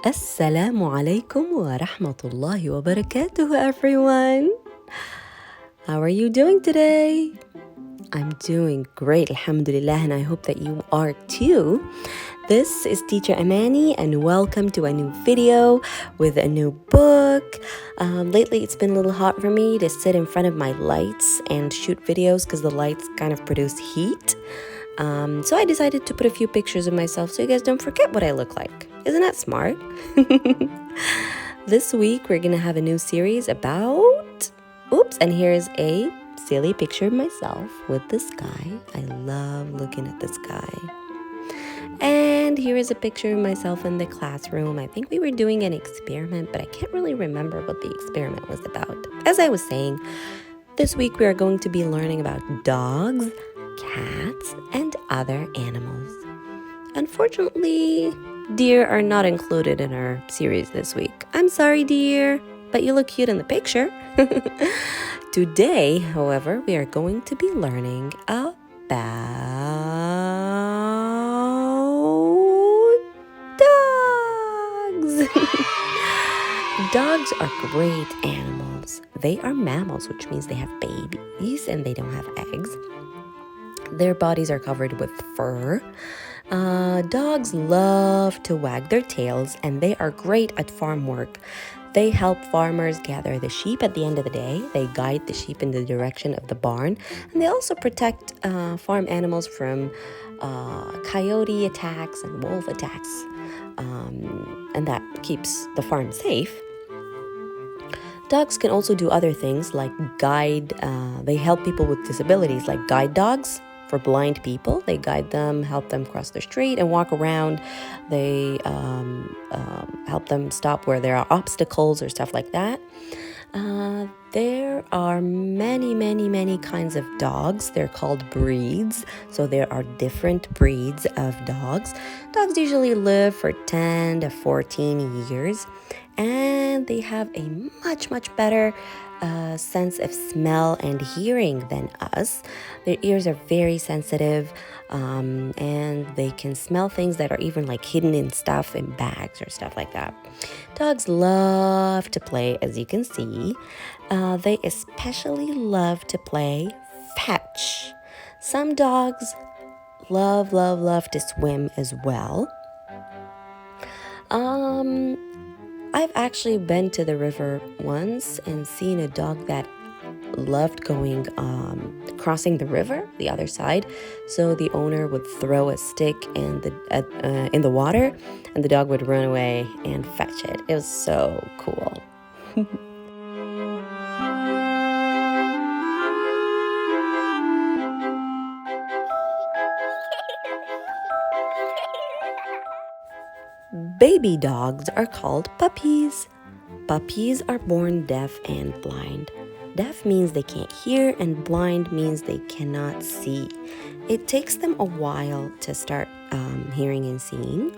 Assalamu alaikum wa rahmatullahi wa barakatuh, everyone. How are you doing today? I'm doing great, alhamdulillah, and I hope that you are too. This is Teacher Amani, and welcome to a new video with a new book. Lately, it's been a little hot for me to sit in front of my lights and shoot videos because the lights kind of produce heat. So I decided to put a few pictures of myself so you guys don't forget what I look like. Isn't that smart? This week, we're going to have a new series about... Oops, and here's a silly picture of myself with the sky. I love looking at the sky. And here is a picture of myself in the classroom. I think we were doing an experiment, but I can't really remember what the experiment was about. As I was saying, this week we are going to be learning about dogs, cats, and other animals. Unfortunately, deer are not included in our series this week. I'm sorry, deer, but you look cute in the picture. Today, however, we are going to be learning about dogs. Dogs are great animals. They are mammals, which means they have babies and they don't have eggs. Their bodies are covered with fur. Dogs love to wag their tails, and they are great at farm work. They help farmers gather the sheep at the end of the day. They guide the sheep in the direction of the barn, and they also protect farm animals from coyote attacks and wolf attacks, and that keeps the farm safe. Dogs can also do other things like guide. They help people with disabilities, like guide dogs. For blind people, they guide them, help them cross the street and walk around. They help them stop where there are obstacles or stuff like that. There are many kinds of dogs. They're called breeds. So there are different breeds of dogs. Dogs usually live for 10 to 14 years. And they have a much better sense of smell and hearing than us. Their ears are very sensitive, and they can smell things that are even like hidden in stuff in bags or stuff like that. Dogs love to play, as you can see. They especially love to play fetch. Some dogs love to swim as well. I've actually been to the river once and seen a dog that loved going crossing the river, the other side. So the owner would throw a stick in the water, and the dog would run away and fetch it. It was so cool. Baby dogs are called puppies. Puppies are born deaf and blind. Deaf means they can't hear, and blind means they cannot see. It takes them a while to start hearing and seeing.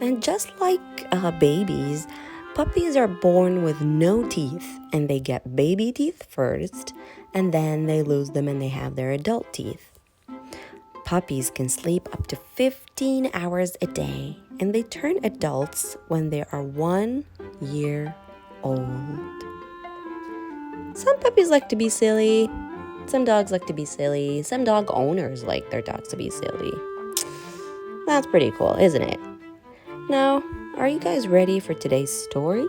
And just like babies, puppies are born with no teeth, and they get baby teeth first, and then they lose them and they have their adult teeth. Puppies can sleep up to 15 hours a day, and they turn adults when they are 1 year old. Some puppies like to be silly. Some dogs like to be silly. Some dog owners like their dogs to be silly. That's pretty cool, isn't it? Now, are you guys ready for today's story?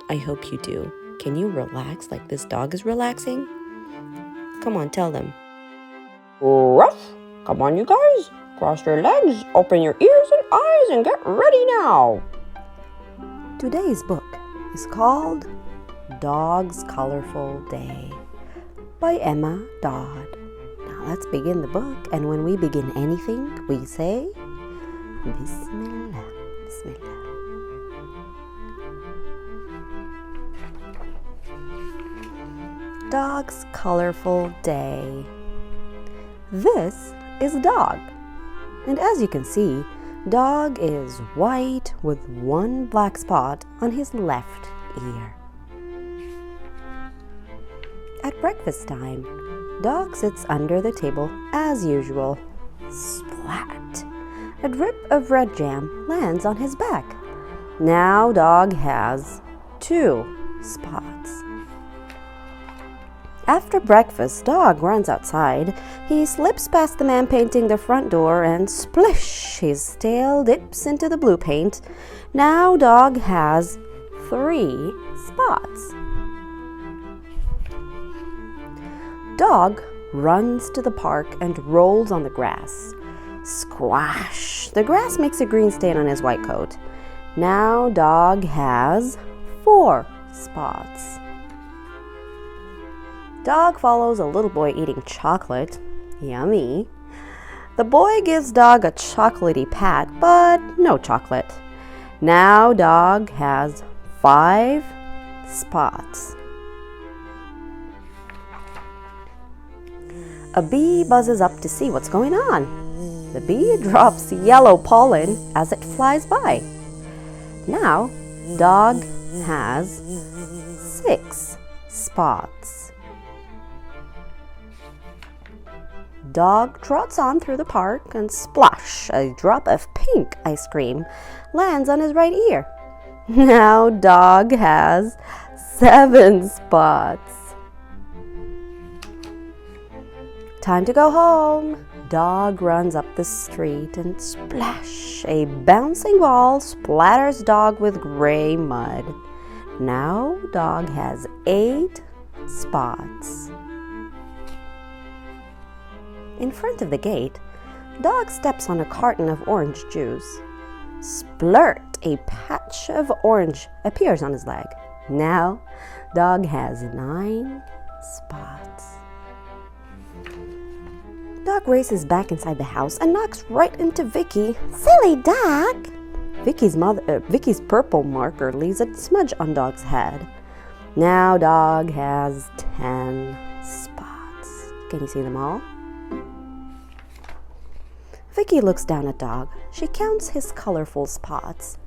I hope you do. Can you relax like this dog is relaxing? Come on, tell them. Ruff! Come on, you guys. Cross your legs, open your ears and eyes, and get ready now. Today's book is called Dog's Colorful Day by Dodd. Now let's begin the book, and when we begin anything, we say Bismillah, Bismillah. Dog's Colorful Day. This is Dog, and as you can see, Dog is white with one black spot on his left ear. At breakfast time, Dog sits under the table as usual. Splat! A drip of red jam lands on his back. Now dog has 2 spots. After breakfast, dog runs outside. He slips past the man painting the front door and splish, his tail dips into the blue paint. Now dog has 3 spots. Dog runs to the park and rolls on the grass. Squash! The grass makes a green stain on his white coat. Now dog has 4 spots. Dog follows a little boy eating chocolate. Yummy. The boy gives dog a chocolatey pat, but no chocolate. Now dog has 5 spots. A bee buzzes up to see what's going on. The bee drops yellow pollen as it flies by. Now, dog has 6 spots. Dog trots on through the park and splash, a drop of pink ice cream lands on his right ear. Now, dog has 7 spots. Time to go home. Dog runs up the street and splash, a bouncing ball splatters dog with gray mud. Now dog has 8 spots. In front of the gate, dog steps on a carton of orange juice. Splurt, a patch of orange appears on his leg. Now dog has 9 spots. Dog races back inside the house and knocks right into Vicky. Silly dog! Vicky's purple marker leaves a smudge on dog's head. Now dog has 10 spots. Can you see them all? Vicky looks down at dog. She counts his colorful spots.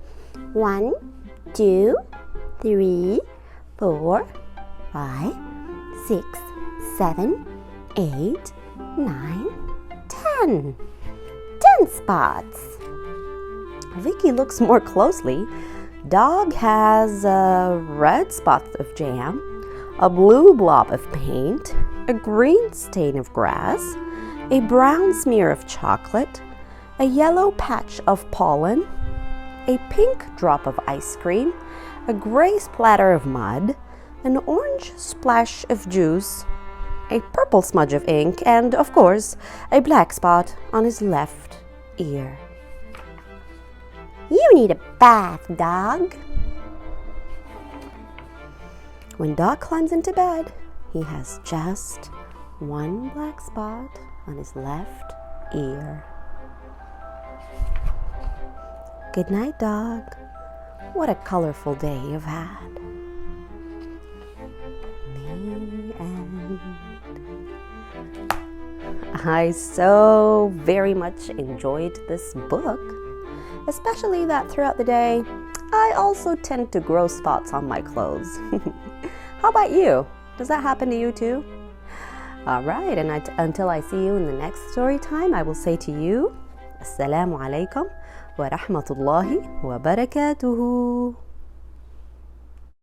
1, 2, 3, 4, 5, 6, 7, 8, 9, 10. 10 spots. Vicky looks more closely. Dog has a red spot of jam, a blue blob of paint, a green stain of grass, a brown smear of chocolate, a yellow patch of pollen, a pink drop of ice cream, a gray splatter of mud, an orange splash of juice, a purple smudge of ink, and, of course, a black spot on his left ear. You need a bath, dog. When dog climbs into bed, he has just 1 black spot on his left ear. Good night, dog. What a colorful day you've had. The end. I so very much enjoyed this book, especially that throughout the day, I also tend to grow spots on my clothes. How about you? Does that happen to you too? All right, and until I see you in the next story time, I will say to you, Assalamu alaikum wa rahmatullahi wa barakatuhu.